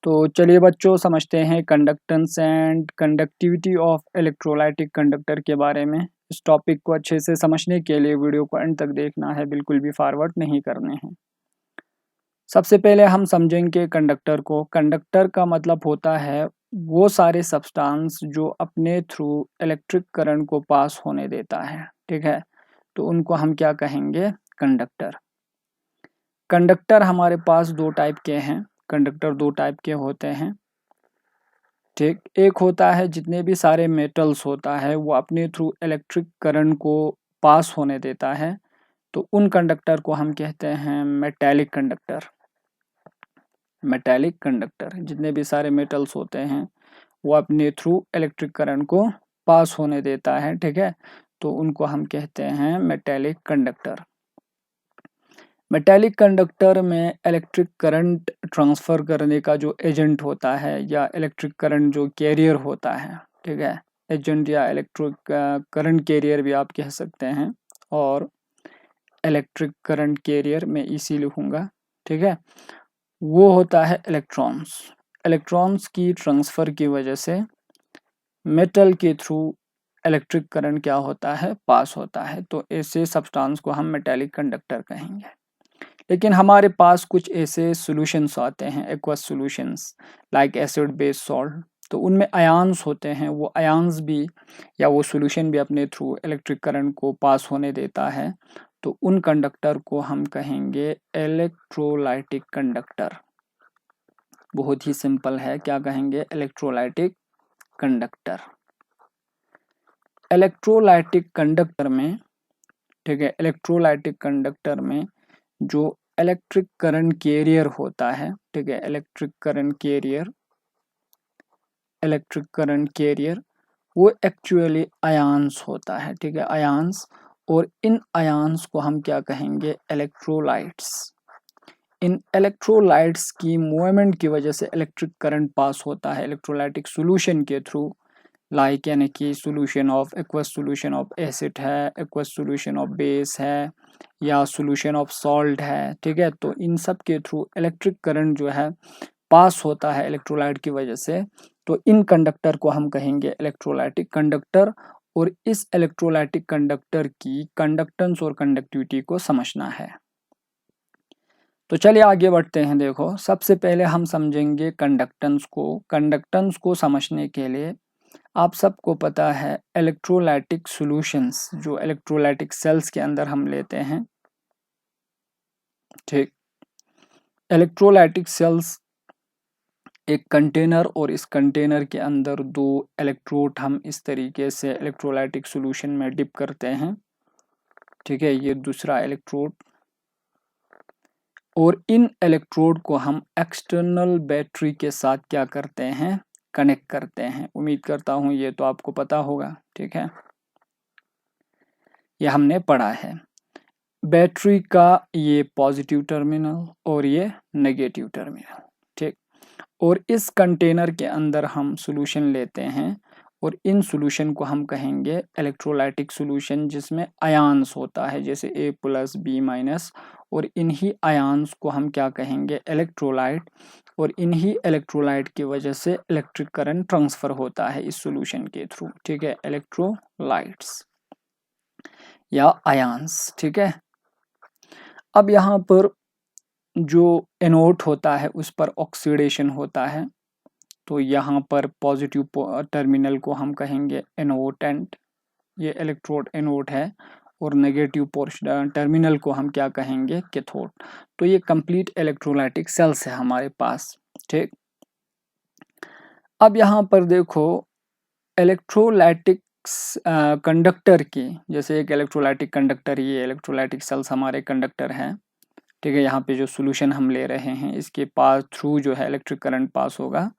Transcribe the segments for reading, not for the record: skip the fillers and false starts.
तो चलिए बच्चों समझते हैं conductance and conductivity of electrolytic conductor के बारे में। इस टॉपिक को अच्छे से समझने के लिए वीडियो को अंत तक देखना है, बिल्कुल भी फॉरवर्ड नहीं करने हैं। सबसे पहले हम समझेंगे कंडक्टर को। कंडक्टर का मतलब होता है वो सारे सब्सटेंस जो अपने थ्रू इलेक्ट्रिक करंट को पास होने देता है, ठीक है। तो उनको हम क्या कहेंगे? कंडक्टर। कंडक्टर हमारे पास दो टाइप के हैं। कंडक्टर दो टाइप के होते हैं, ठीक। एक होता है जितने भी सारे मेटल्स होता है वो अपने थ्रू इलेक्ट्रिक करंट को पास होने देता है, तो उन कंडक्टर को हम कहते हैं मेटालिक कंडक्टर। मेटालिक कंडक्टर जितने भी सारे मेटल्स होते हैं वो अपने थ्रू इलेक्ट्रिक करंट को पास होने देता है, ठीक है। तो उनको हम कहते हैं मेटालिक कंडक्टर। मेटालिक कंडक्टर में इलेक्ट्रिक करंट ट्रांसफ़र करने का जो एजेंट होता है या इलेक्ट्रिक करंट जो कैरियर होता है, ठीक है, एजेंट या इलेक्ट्रिक करंट कैरियर भी आप कह सकते हैं, और इलेक्ट्रिक करंट कैरियर मैं इसी लिखूंगा, ठीक है। वो होता है इलेक्ट्रॉन्स। इलेक्ट्रॉन्स की ट्रांसफ़र की वजह से मेटल के थ्रू इलेक्ट्रिक करंट क्या होता है? पास होता है। तो ऐसे सब्सटेंस को हम मेटालिक कंडक्टर कहेंगे। लेकिन हमारे पास कुछ ऐसे सॉल्यूशंस आते हैं, aqueous solutions like acid base salt, तो उनमें आयंस होते हैं। वो आयंस भी या वो सॉल्यूशन भी अपने थ्रू इलेक्ट्रिक करंट को पास होने देता है, तो उन कंडक्टर को हम कहेंगे इलेक्ट्रोलाइटिक कंडक्टर। बहुत ही सिंपल है, क्या कहेंगे? Electrolytic conductor. इलेक्ट्रोलाइटिक कंडक्टर में, ठीक है, इलेक्ट्रोलाइटिक कंडक्टर में जो इलेक्ट्रिक करंट कैरियर होता है, ठीक है, इलेक्ट्रिक करंट कैरियर वो एक्चुअली आयंस होता है, ठीक है, आयंस। और इन आयंस को हम क्या कहेंगे? इलेक्ट्रोलाइट्स। इन इलेक्ट्रोलाइट्स की मूवमेंट की वजह से इलेक्ट्रिक करंट पास होता है इलेक्ट्रोलाइटिक सॉल्यूशन के थ्रू, लाइक यानी कि solution of aqueous solution of acid है, एक्वस सॉल्यूशन ऑफ बेस है, या सॉल्यूशन ऑफ सॉल्ट है, ठीक है। तो इन सब के थ्रू इलेक्ट्रिक करंट जो है पास होता है इलेक्ट्रोलाइट की वजह से, तो इन कंडक्टर को हम कहेंगे इलेक्ट्रोलाइटिक कंडक्टर। और इस इलेक्ट्रोलाइटिक कंडक्टर की कंडक्टेंस और कंडक्टिविटी को समझना है। तो चलिए आगे बढ़ते हैं। देखो, सबसे पहले हम समझेंगे कंडक्टेंस को। कंडक्टेंस को समझने के लिए आप सबको पता है इलेक्ट्रोलाइटिक सॉल्यूशंस जो इलेक्ट्रोलाइटिक सेल्स के अंदर हम लेते हैं, ठीक। इलेक्ट्रोलाइटिक सेल्स एक कंटेनर, और इस कंटेनर के अंदर दो इलेक्ट्रोड हम इस तरीके से इलेक्ट्रोलाइटिक सॉल्यूशन में डिप करते हैं, ठीक है। ये दूसरा इलेक्ट्रोड, और इन इलेक्ट्रोड को हम एक्सटर्नल बैटरी के साथ क्या करते हैं? कनेक्ट करते हैं। उम्मीद करता हूँ ये तो आपको पता होगा, ठीक है, ये हमने पढ़ा है। बैटरी का ये पॉजिटिव टर्मिनल और ये नेगेटिव टर्मिनल, ठीक। और इस कंटेनर के अंदर हम सॉल्यूशन लेते हैं, और इन सॉल्यूशन को हम कहेंगे इलेक्ट्रोलाइटिक सॉल्यूशन, जिसमें आयंस होता है जैसे A+B-, और इन्हीं आयंस को हम क्या कहेंगे? इलेक्ट्रोलाइट। और इन्हीं इलेक्ट्रोलाइट की वजह से इलेक्ट्रिक करंट ट्रांसफर होता है इस सॉल्यूशन के थ्रू, ठीक है, इलेक्ट्रोलाइट्स या आयंस, ठीक है। अब यहाँ पर जो एनोड होता है उस पर ऑक्सीडेशन होता है, तो यहाँ पर पॉजिटिव टर्मिनल को हम कहेंगे एनोड, ये इलेक्ट्रोड एनोड है, और नेगेटिव पोर्शन टर्मिनल को हम क्या कहेंगे? कैथोड। तो ये कंप्लीट इलेक्ट्रोलाइटिक सेल्स है हमारे पास, ठीक। अब यहाँ पर देखो, इलेक्ट्रोलाइटिक कंडक्टर की, जैसे एक इलेक्ट्रोलाइटिक कंडक्टर, ये इलेक्ट्रोलाइटिक सेल्स हमारे कंडक्टर हैं, ठीक है। यहाँ पे जो सॉल्यूशन हम ले रहे हैं इसके पास थ्रू जो है इलेक्ट्रिक करंट पास होगा,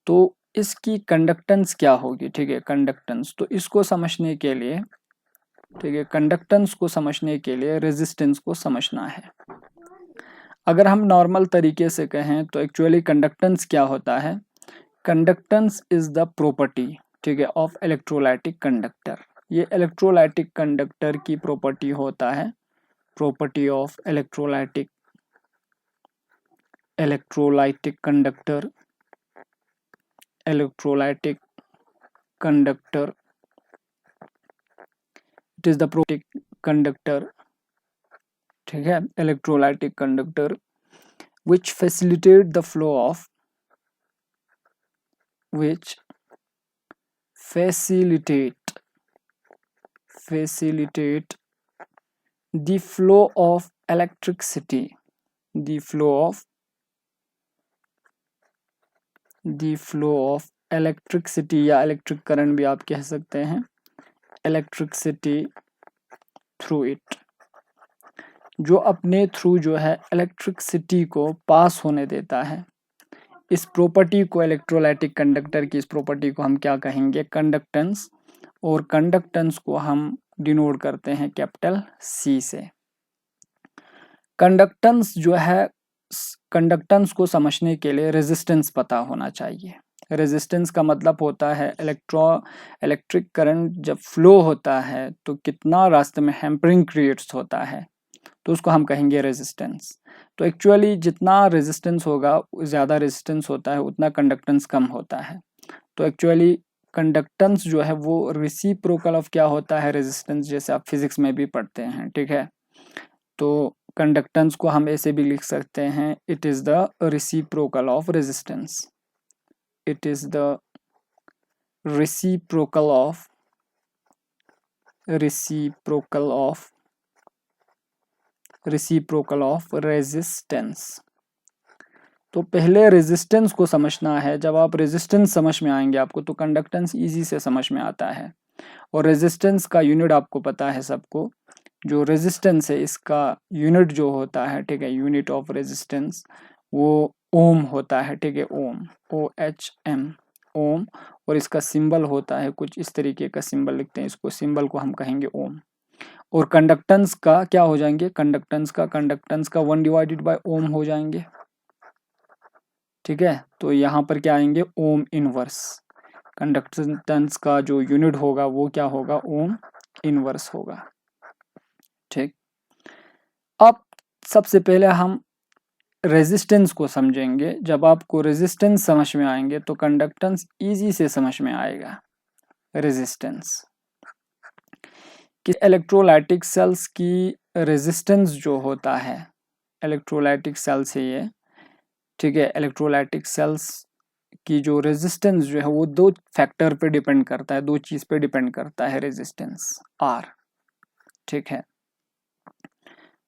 तो इसकी कंडक्टेंस क्या होगी? ठीक है, कंडक्टेंस। तो इसको समझने के लिए, ठीक है, कंडक्टेंस को समझने के लिए रेजिस्टेंस को समझना है। अगर हम नॉर्मल तरीके से कहें तो एक्चुअली कंडक्टेंस क्या होता है? कंडक्टेंस इज द प्रॉपर्टी, ठीक है, ऑफ इलेक्ट्रोलाइटिक कंडक्टर। ये इलेक्ट्रोलाइटिक कंडक्टर की प्रॉपर्टी होता है, property of electrolytic electrolytic conductor, electrolytic conductor, it is the protic conductor, ठीक है, electrolytic conductor which facilitate the flow of, which facilitate the flow of electricity, the flow of electricity या electric current भी आप कह सकते हैं, electricity through it, जो अपने थ्रू जो है इलेक्ट्रिसिटी को पास होने देता है। इस प्रॉपर्टी को, इलेक्ट्रोलाइटिक कंडक्टर की इस प्रॉपर्टी को हम क्या कहेंगे, कंडक्टेंस, और कंडक्टेंस को हम डिनोट करते हैं कैपिटल C से। कंडक्टेंस जो है, कंडक्टेंस को समझने के लिए रेजिस्टेंस पता होना चाहिए। रेजिस्टेंस का मतलब होता है इलेक्ट्रिक करंट जब फ्लो होता है तो कितना रास्ते में हैम्परिंग क्रिएट्स होता है, तो उसको हम कहेंगे रेजिस्टेंस। तो एक्चुअली जितना रेजिस्टेंस होगा, ज़्यादा रेजिस्टेंस होता है उतना कंडक्टेंस कम होता है। तो एक्चुअली कंडक्टेंस जो है वो रेसिप्रोकल ऑफ क्या होता है, रेजिस्टेंस, जैसे आप फिजिक्स में भी पढ़ते हैं, ठीक है। तो कंडक्टेंस को हम ऐसे भी लिख सकते हैं, it is the reciprocal of resistance, it is the reciprocal of resistance. तो पहले रेजिस्टेंस को समझना है। जब आप रेजिस्टेंस समझ में आएंगे आपको, तो कंडक्टेंस इजी से समझ में आता है। और रेजिस्टेंस का यूनिट आपको पता है सबको, जो रेजिस्टेंस है इसका यूनिट जो होता है, ठीक है, यूनिट ऑफ रेजिस्टेंस वो ओम होता है, ठीक है, ओम, OHM, ओम। और इसका सिंबल होता है कुछ इस तरीके का सिंबल लिखते हैं, इसको सिंबल को हम कहेंगे ओम। और कंडक्टेंस का क्या हो जाएंगे, कंडक्टेंस का 1 डिवाइडेड बाय ओम हो जाएंगे, ठीक है। तो यहाँ पर क्या आएंगे, ओम इनवर्स। कंडक्टेंस का जो यूनिट होगा वो क्या होगा, ओम इनवर्स होगा, ठीक। अब सबसे पहले हम रेजिस्टेंस को समझेंगे। जब आपको रेजिस्टेंस समझ में आएंगे तो कंडक्टेंस इजी से समझ में आएगा। रेजिस्टेंस कि इलेक्ट्रोलाइटिक सेल्स की रेजिस्टेंस जो होता है, इलेक्ट्रोलाइटिक सेल्स है ये, ठीक है। इलेक्ट्रोलाइटिक सेल्स की जो रेजिस्टेंस जो है वो 2 फैक्टर पे डिपेंड करता है, 2 चीज पे डिपेंड करता है रेजिस्टेंस, R, ठीक है।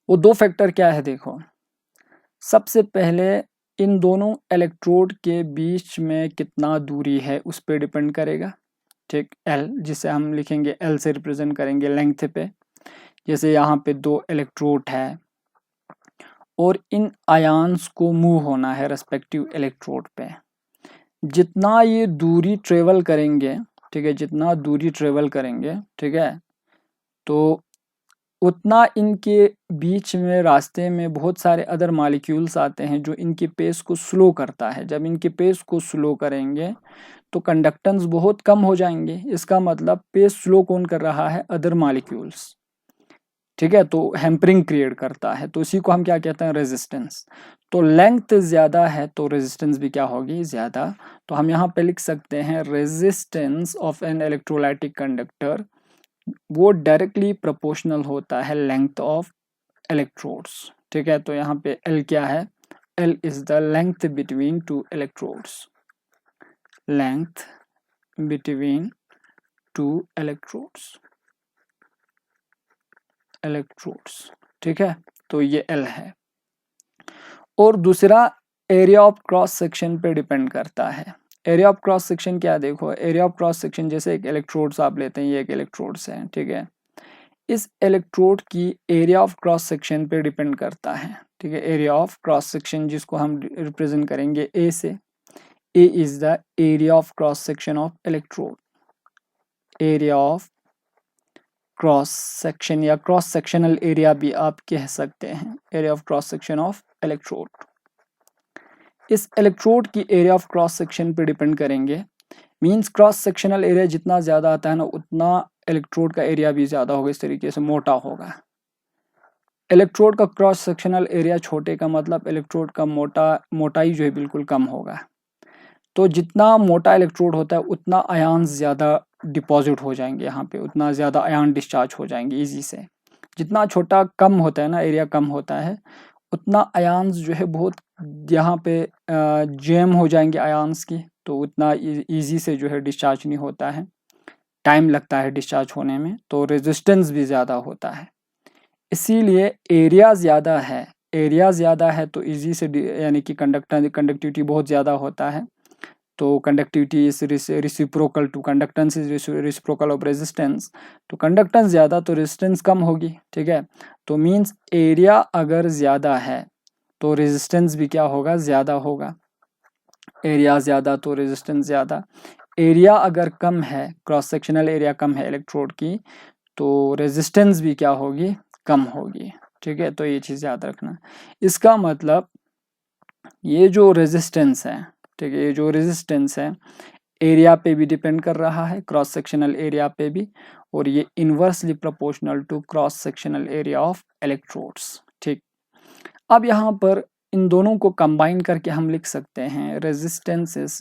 वो 2 फैक्टर क्या है, देखो। सबसे पहले इन दोनों इलेक्ट्रोड के बीच में कितना दूरी है उस पे डिपेंड करेगा, ठीक, L, जिसे हम लिखेंगे L से रिप्रेजेंट करेंगे लेंथ पे। जैसे यहाँ पे 2 इलेक्ट्रोड है और इन आयंस को मूव होना है रेस्पेक्टिव इलेक्ट्रोड पे। जितना ये दूरी ट्रेवल करेंगे, ठीक है, जितना दूरी ट्रेवल करेंगे, ठीक है, तो उतना इनके बीच में रास्ते में बहुत सारे अदर मॉलिक्यूल्स आते हैं जो इनके पेस को स्लो करता है। जब इनके पेस को स्लो करेंगे तो कंडक्टेंस बहुत कम हो जाएंगे। इसका मतलब पेस स्लो कौन कर रहा है, अदर मॉलिक्यूल्स, ठीक है। तो हैम्परिंग क्रिएट करता है, तो इसी को हम क्या कहते हैं, रेजिस्टेंस। तो लेंथ ज्यादा है तो रेजिस्टेंस भी क्या होगी, ज्यादा। तो हम यहाँ पे लिख सकते हैं resistance of an electrolytic conductor वो डायरेक्टली प्रोपोर्शनल होता है लेंथ ऑफ इलेक्ट्रोड्स, ठीक है। तो यहाँ पे L क्या है, L is the length between 2 electrodes, length between 2 electrodes, ठीक है। तो ये L है। और दूसरा एरिया ऑफ क्रॉस सेक्शन पे डिपेंड करता है। एरिया ऑफ क्रॉस सेक्शन क्या, देखो, एरिया ऑफ क्रॉस सेक्शन जैसे एक इलेक्ट्रोड्स आप लेते हैं, ये एक इलेक्ट्रोड्स है, ठीक है। इस इलेक्ट्रोड की एरिया ऑफ क्रॉस सेक्शन पे डिपेंड करता है, ठीक है। एरिया ऑफ क्रॉस सेक्शन जिसको हम रिप्रेजेंट करेंगे A से, A is the area of cross section of electrode, area of cross section या क्रॉस सेक्शनल एरिया भी आप कह सकते हैं, area of cross section of electrode. इस इलेक्ट्रोड की एरिया ऑफ क्रॉस सेक्शन पे डिपेंड करेंगे, मींस क्रॉस सेक्शनल एरिया जितना ज़्यादा आता है ना, उतना इलेक्ट्रोड का एरिया भी ज़्यादा होगा, इस तरीके से मोटा होगा। इलेक्ट्रोड का क्रॉस सेक्शनल एरिया छोटे का मतलब इलेक्ट्रोड का मोटाई जो है बिल्कुल कम होगा। तो जितना मोटा इलेक्ट्रोड होता है उतना आयन ज़्यादा डिपॉजिट हो जाएंगे यहाँ पे, उतना ज़्यादा आयन डिस्चार्ज हो जाएंगे इजी से। जितना छोटा कम होता है ना, एरिया कम होता है, उतना आयन्स जो है बहुत यहाँ पे जैम हो जाएंगे आयन्स की, तो उतना इजी से जो है डिस्चार्ज नहीं होता है, टाइम लगता है डिस्चार्ज होने में, तो रेजिस्टेंस भी ज़्यादा होता है। इसीलिए एरिया ज़्यादा है तो इजी से यानी कि कंडक्टिविटी बहुत ज़्यादा होता है। तो conductivity is reciprocal to conductance is reciprocal of resistance. तो कंडक्टेंस ज़्यादा तो रेजिस्टेंस कम होगी, ठीक है। तो मीन्स एरिया अगर ज़्यादा है तो रेजिस्टेंस भी क्या होगा, ज़्यादा होगा। एरिया ज़्यादा तो रेजिस्टेंस ज़्यादा। एरिया अगर कम है, क्रॉस सेक्शनल एरिया कम है इलेक्ट्रोड की, तो रेजिस्टेंस भी क्या होगी, कम होगी, ठीक है। तो ये चीज़ याद रखना। इसका मतलब ये जो रेजिस्टेंस है, ठीक है, ये जो रेजिस्टेंस है एरिया पे भी डिपेंड कर रहा है, क्रॉस सेक्शनल एरिया पे भी, और ये inversely proportional to cross sectional area of electrodes, ठीक। अब यहाँ पर इन दोनों को कंबाइन करके हम लिख सकते हैं resistance is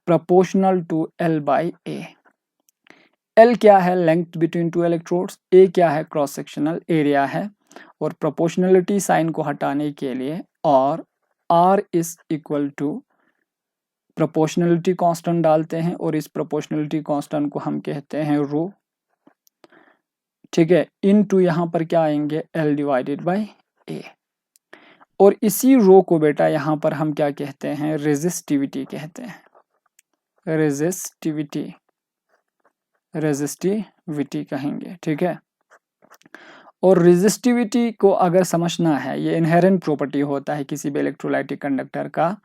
proportional to L by A। L क्या है, length between two electrodes, A क्या है, क्रॉस सेक्शनल एरिया है, और प्रोपोर्शनलिटी साइन को हटाने के लिए और R is equal to proportionality constant डालते हैं, और इस प्रोपोर्शनलिटी कांस्टेंट को हम कहते हैं रो, ठीक है। इनटू यहाँ पर क्या आएंगे, L डिवाइडेड बाई A, और इसी रो को बेटा यहाँ पर हम क्या कहते हैं, रेजिस्टिविटी कहते हैं, रेजिस्टिविटी कहेंगे, ठीक है। और रेजिस्टिविटी को अगर समझना है, ये इनहेरेंट प्रॉपर्टी होता है किसी भी इलेक्ट्रोलाइटिक कंडक्टर का,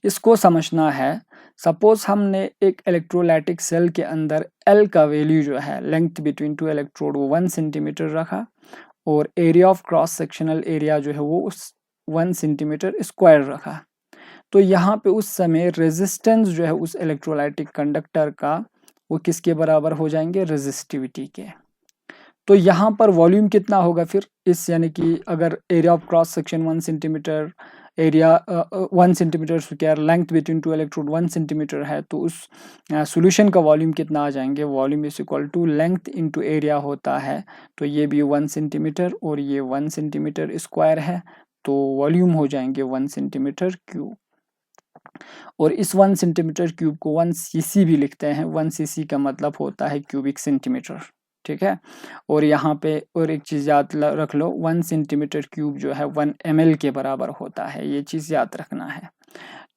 इसको समझना है। सपोज हमने एक इलेक्ट्रोलाइटिक सेल के अंदर L का वैल्यू जो है, लेंथ बिटवीन टू इलेक्ट्रोड, वो 1 सेंटीमीटर रखा, और area of cross sectional area जो है वो उस 1 सेंटीमीटर स्क्वायर रखा। तो यहाँ पे उस समय रेजिस्टेंस जो है उस इलेक्ट्रोलाइटिक कंडक्टर का, वो किसके बराबर हो जाएंगे, रेजिस्टिविटी के। तो यहाँ पर वॉल्यूम कितना होगा फिर इस, यानी कि अगर area of cross section 1 centimetre, area 1 centimetre square, length between two electrode 1 centimetre है, तो उस सॉल्यूशन का वॉल्यूम कितना आ जाएंगे, volume is equal to length into area होता है। तो ये भी 1 सेंटीमीटर और ये 1 सेंटीमीटर स्क्वायर है, तो वॉल्यूम हो जाएंगे 1 सेंटीमीटर क्यूब। और इस 1 सेंटीमीटर क्यूब को 1 cc भी लिखते हैं, 1 cc का मतलब होता है क्यूबिक सेंटीमीटर, ठीक है। और यहाँ पे और एक चीज़ याद रख लो, 1 सेंटीमीटर क्यूब जो है 1 ml के बराबर होता है, ये चीज़ याद रखना है।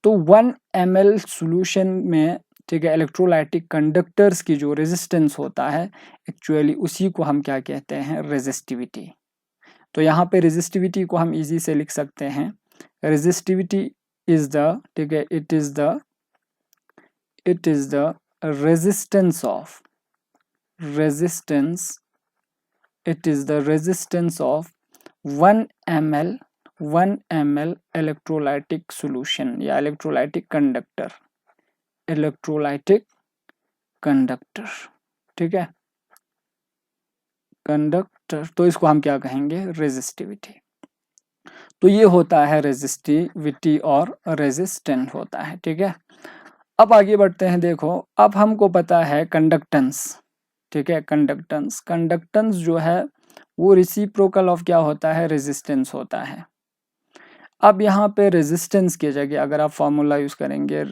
तो 1 ml सॉल्यूशन में, ठीक है, इलेक्ट्रोलाइटिक कंडक्टर्स की जो रेजिस्टेंस होता है, एक्चुअली उसी को हम क्या कहते हैं, रेजिस्टिविटी। तो यहाँ पे रेजिस्टिविटी को हम इजी से लिख सकते हैं, रेजिस्टिविटी इज द, ठीक है, it is the resistance of, it is the resistance of 1 ml electrolytic solution या electrolytic conductor, ठीक है, कंडक्टर। तो इसको हम क्या कहेंगे, रेजिस्टिविटी। तो ये होता है रेजिस्टिविटी और रेजिस्टेंट होता है, ठीक है। अब आगे बढ़ते हैं। देखो अब हमको पता है कंडक्टेंस, ठीक है, कंडक्टेंस जो है वो रेसिप्रोकल ऑफ क्या होता है, रेजिस्टेंस होता है। अब यहाँ पे रेजिस्टेंस की जगह अगर आप फॉर्मूला यूज करेंगे,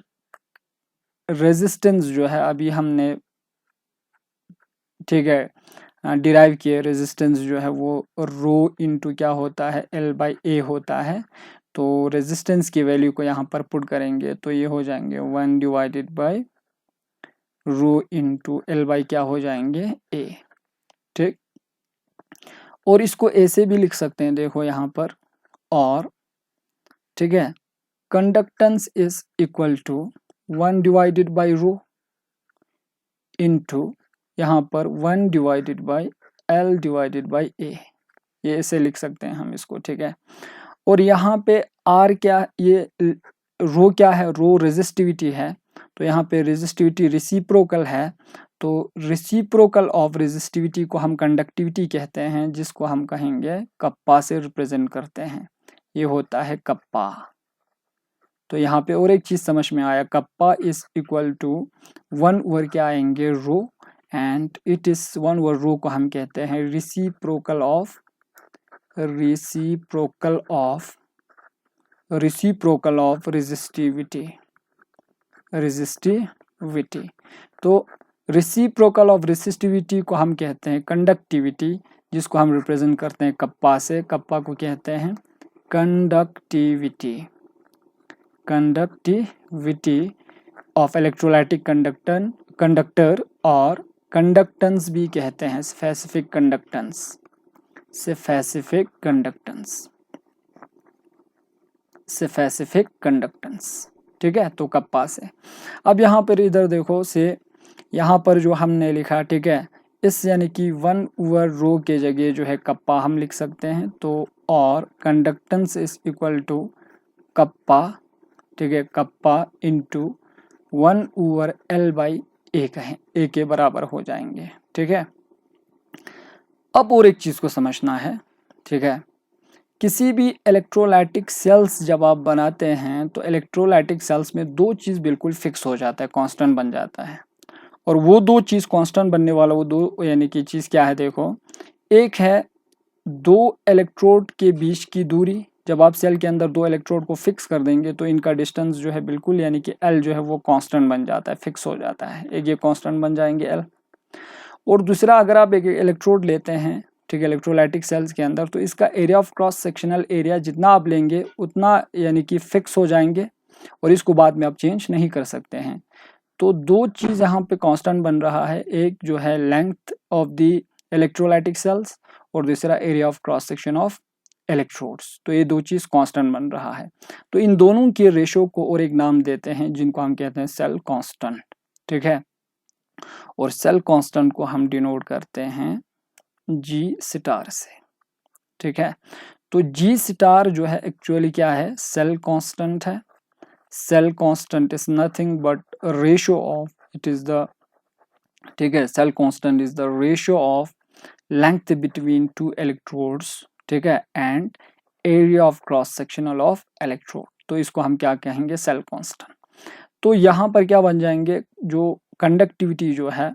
रेजिस्टेंस जो है अभी हमने, ठीक है, डिराइव किए, रेजिस्टेंस जो है वो रो इनटू क्या होता है, L बाई A होता है। तो रेजिस्टेंस की वैल्यू को यहाँ पर पुट करेंगे तो ये हो जाएंगे 1 divided by rho into L by क्या हो जाएंगे, A, ठीक। और इसको ऐसे भी लिख सकते हैं, देखो यहाँ पर, और ठीक है, conductance is equal to 1 divided by rho into यहाँ पर 1 divided by L divided by A, ये ऐसे लिख सकते हैं हम इसको, ठीक है। और यहाँ पे R क्या, ये रो क्या है, रो रेजिस्टिविटी है, तो यहाँ पे रेजिस्टिविटी रेसिप्रोकल है, तो रेसिप्रोकल ऑफ रेजिस्टिविटी को हम कंडक्टिविटी कहते हैं, जिसको हम कहेंगे कप्पा से रिप्रेजेंट करते हैं। ये होता है कप्पा। तो यहाँ पे और एक चीज समझ में आया, kappa is equal to 1 over क्या आएंगे rho, and it is 1 over rho को हम कहते हैं रेसिप्रोकल ऑफ रेजिस्टिविटी। तो रेसिप्रोकल ऑफ रेसिस्टिविटी को हम कहते हैं कंडक्टिविटी, जिसको हम रिप्रेजेंट करते हैं कप्पा से। कप्पा को कहते हैं कंडक्टिविटी ऑफ इलेक्ट्रोलाइटिक कंडक्टर, और कंडक्टेंस भी कहते हैं स्पेसिफिक कंडक्टेंस। ठीक है, तो कप्पा से। अब यहाँ पर इधर देखो से, यहाँ पर जो हमने लिखा, ठीक है, इस यानी कि 1 ओवर रो के जगह जो है कप्पा हम लिख सकते हैं। तो और conductance is equal to kappa, ठीक है, kappa into 1 over L by A कहें, ए के बराबर हो जाएंगे। ठीक है, अब और एक चीज को समझना है। ठीक है, किसी भी इलेक्ट्रोलाइटिक सेल्स जब आप बनाते हैं तो इलेक्ट्रोलाइटिक सेल्स में दो चीज बिल्कुल फिक्स हो जाता है, कांस्टेंट बन जाता है। और वो दो चीज कांस्टेंट बनने वाला वो दो यानी कि चीज क्या है, देखो, एक है दो इलेक्ट्रोड के बीच की दूरी। जब आप सेल के अंदर दो इलेक्ट्रोड को फिक्स कर देंगे तो इनका डिस्टेंस जो है बिल्कुल यानी कि L जो है वो कांस्टेंट बन जाता है, फिक्स हो जाता है। एक ये कांस्टेंट बन जाएंगे L। और दूसरा, अगर आप एक इलेक्ट्रोड लेते हैं, ठीक है, इलेक्ट्रोलाइटिक सेल्स के अंदर, तो इसका area of cross sectional area जितना आप लेंगे उतना यानी कि फिक्स हो जाएंगे, और इसको बाद में आप चेंज नहीं कर सकते हैं। तो दो चीज यहाँ पे कांस्टेंट बन रहा है, एक जो है length of the electrolytic cells, और दूसरा area of cross section of electrodes. तो ये दो चीज कांस्टेंट बन रहा है। तो इन दोनों के रेशो को और एक नाम देते हैं, जिनको हम कहते हैं सेल कांस्टेंट। ठीक है, और सेल कांस्टेंट को हम डिनोट करते हैं G स्टार से। ठीक है, तो G स्टार जो है एक्चुअली क्या है, सेल कांस्टेंट है। Cell constant is nothing but ratio of, it is the, ठीक है, cell constant is the ratio of length between two electrodes, ठीक है, and area of cross sectional of electrode. तो इसको हम क्या कहेंगे, सेल कांस्टेंट। तो यहाँ पर क्या बन जाएंगे, जो कंडक्टिविटी जो है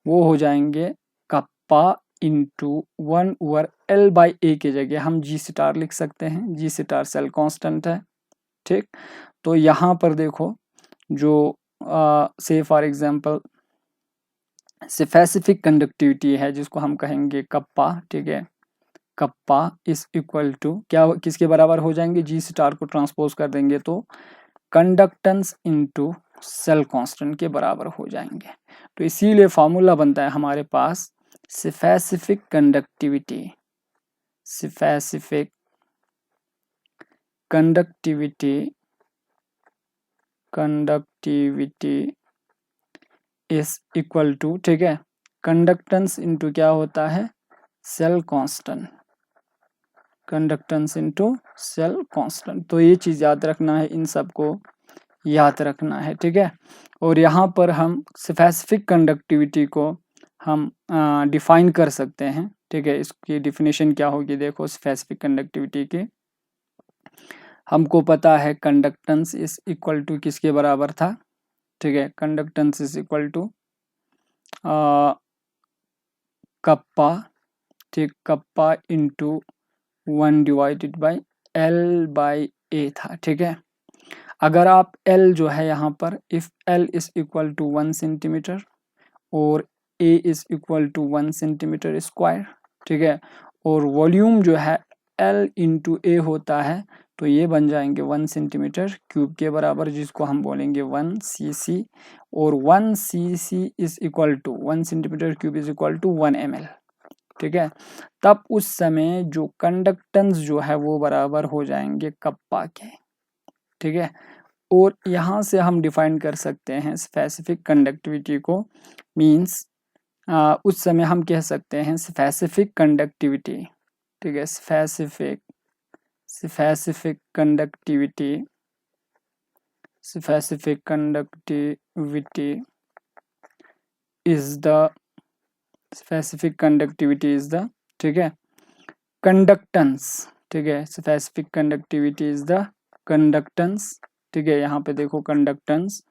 वो हो जाएंगे kappa into 1 over L by A के जगह हम G स्टार लिख सकते हैं। G स्टार सेल कांस्टेंट है। ठीक, तो यहाँ पर देखो, जो से फॉर एग्जांपल स्पेसिफिक कंडक्टिविटी है, जिसको हम कहेंगे कप्पा, ठीक है, कप्पा इज इक्वल टू क्या, किसके बराबर हो जाएंगे, G स्टार को ट्रांसपोज कर देंगे तो कंडक्टेंस इनटू सेल कांस्टेंट के बराबर हो जाएंगे। तो इसीलिए फॉर्मूला बनता है हमारे पास specific conductivity is equal to, ठीक है, कंडक्टेंस इनटू क्या होता है, cell constant, conductance into cell constant. तो ये चीज याद रखना है, इन सबको याद रखना है। ठीक है, और यहाँ पर हम स्पेसिफिक कंडक्टिविटी को हम डिफाइन कर सकते हैं। ठीक है, इसकी डिफिनेशन क्या होगी, देखो, स्पेसिफिक कंडक्टिविटी की हमको पता है कंडक्टेंस इज इक्वल टू किसके बराबर था, ठीक है, conductance is equal to kappa, ठीक, kappa into 1 divided by L by A था। ठीक है, अगर आप L जो है यहाँ पर, if L is equal to 1 centimetre और A is equal to 1 centimetre square, ठीक है, और वॉल्यूम जो है L इंटू ए होता है, तो ये बन जाएंगे 1 सेंटीमीटर क्यूब के बराबर, जिसको हम बोलेंगे 1 cc, और 1 cc is equal to 1 centimetre cube is equal to 1 ml। ठीक है, तब उस समय जो कंडक्टेंस जो है वो बराबर हो जाएंगे कप्पा के। ठीक है, और यहाँ से हम डिफाइन कर सकते हैं स्पेसिफिक कंडक्टिविटी को, मींस उस समय हम कह सकते हैं स्पेसिफिक कंडक्टिविटी, ठीक है, specific conductivity is the specific conductivity is the, ठीक है, कंडक्टेंस, ठीक है, specific conductivity is the conductance, ठीक है। यहाँ पे देखो कंडक्टेंस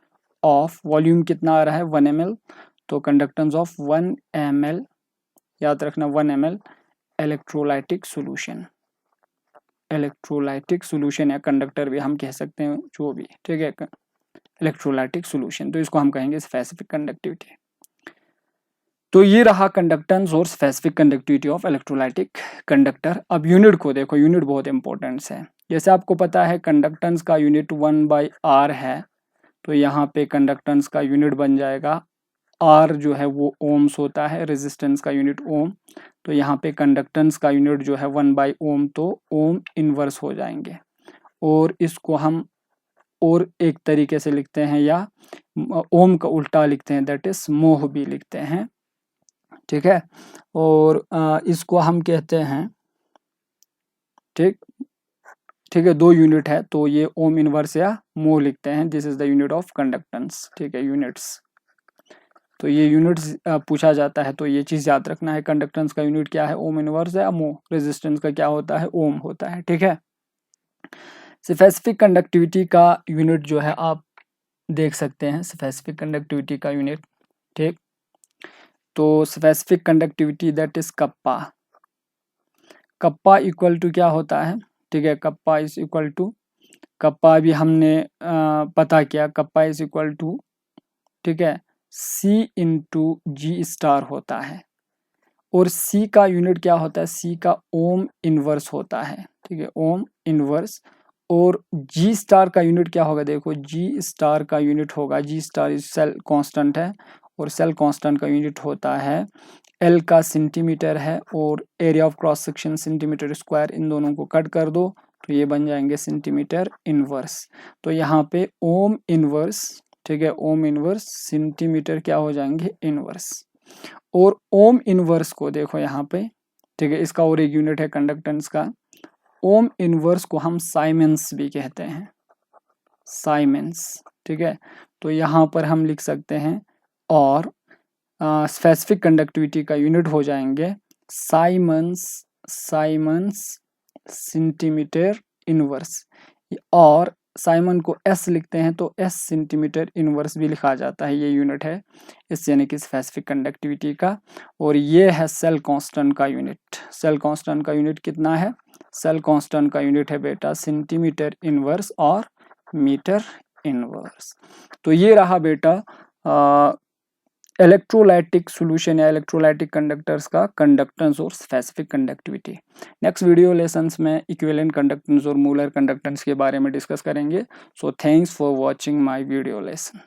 ऑफ, वॉल्यूम कितना आ रहा है 1 ml, तो कंडक्टेंस ऑफ 1 ml, याद रखना 1 ml electrolytic solution, electrolytic solution या कंडक्टर भी हम कह सकते हैं, जो भी, ठीक है, इलेक्ट्रोलाइटिक सॉल्यूशन, तो इसको हम कहेंगे स्पेसिफिक कंडक्टिविटी। तो ये रहा कंडक्टेंस और specific conductivity of electrolytic conductor. अब यूनिट को देखो, यूनिट बहुत इंपॉर्टेंट है। जैसे आपको पता है कंडक्टेंस का यूनिट 1/r है, तो यहाँ पे कंडक्टेंस का यूनिट बन जाएगा, R जो है वो ओम्स होता है, रेजिस्टेंस का यूनिट ओम, तो यहाँ पे कंडक्टेंस का यूनिट जो है 1/ओम, तो ओम इनवर्स हो जाएंगे। और इसको हम और एक तरीके से लिखते हैं, या ओम का उल्टा लिखते हैं, दैट इज मोह भी लिखते हैं, ठीक है। और इसको हम कहते हैं, ठीक है, 2 यूनिट है, तो ये ओम इनवर्स या मोह लिखते हैं, this is the unit of conductance, ठीक है, यूनिट्स। तो ये यूनिट्स पूछा जाता है, तो ये चीज याद रखना है, कंडक्टेंस का यूनिट क्या है, ओम इनवर्स या मोह, रेजिस्टेंस का क्या होता है, ओम होता है, ठीक है। स्पेसिफिक कंडक्टिविटी का यूनिट जो है आप देख सकते हैं, स्पेसिफिक कंडक्टिविटी का यूनिट, ठीक। तो specific conductivity that is kappa, kappa equal to क्या होता है, ठीक है, kappa is equal to, kappa भी हमने पता किया, कप्पा इज इक्वल टू, ठीक है, C इंटू जी स्टार होता है। और C का यूनिट क्या होता है, C का ओम इनवर्स होता है, ठीक है, ओम इनवर्स। और G स्टार का यूनिट क्या होगा, देखो G स्टार का यूनिट होगा, G star is cell constant है, और सेल कांस्टेंट का यूनिट होता है, L का सेंटीमीटर है, और area of cross section centimetre square, इन दोनों को कट कर दो तो ये बन जाएंगे सेंटीमीटर इनवर्स। तो यहाँ पे ओम इनवर्स, ठीक है, ओम इनवर्स सेंटीमीटर क्या हो जाएंगे, इनवर्स। और ओम इनवर्स को देखो यहाँ पे, ठीक है, इसका और एक यूनिट है कंडक्टेंस का, ओम इनवर्स को हम साइमेंस भी कहते हैं, साइमेंस, ठीक है। तो यहाँ पर हम लिख सकते हैं, और स्पेसिफिक कंडक्टिविटी का यूनिट हो जाएंगे साइमंस, साइमंस सेंटीमीटर इनवर्स, और साइमन को S लिखते हैं, तो S सेंटीमीटर इनवर्स भी लिखा जाता है, ये यूनिट है इस यानी कि स्पेसिफिक कंडक्टिविटी का। और ये है सेल कांस्टेंट का यूनिट, सेल कांस्टेंट का यूनिट कितना है, सेल कांस्टेंट का यूनिट है बेटा सेंटीमीटर इनवर्स और मीटर इनवर्स। तो ये रहा बेटा इलेक्ट्रोलाइटिक सॉल्यूशन या इलेक्ट्रोलाइटिक कंडक्टर्स का कंडक्टेंस और specific conductivity. Next video lessons में इक्विवेलेंट कंडक्टेंस और मोलर कंडक्टेंस के बारे में डिस्कस करेंगे। So thanks for watching my video lesson.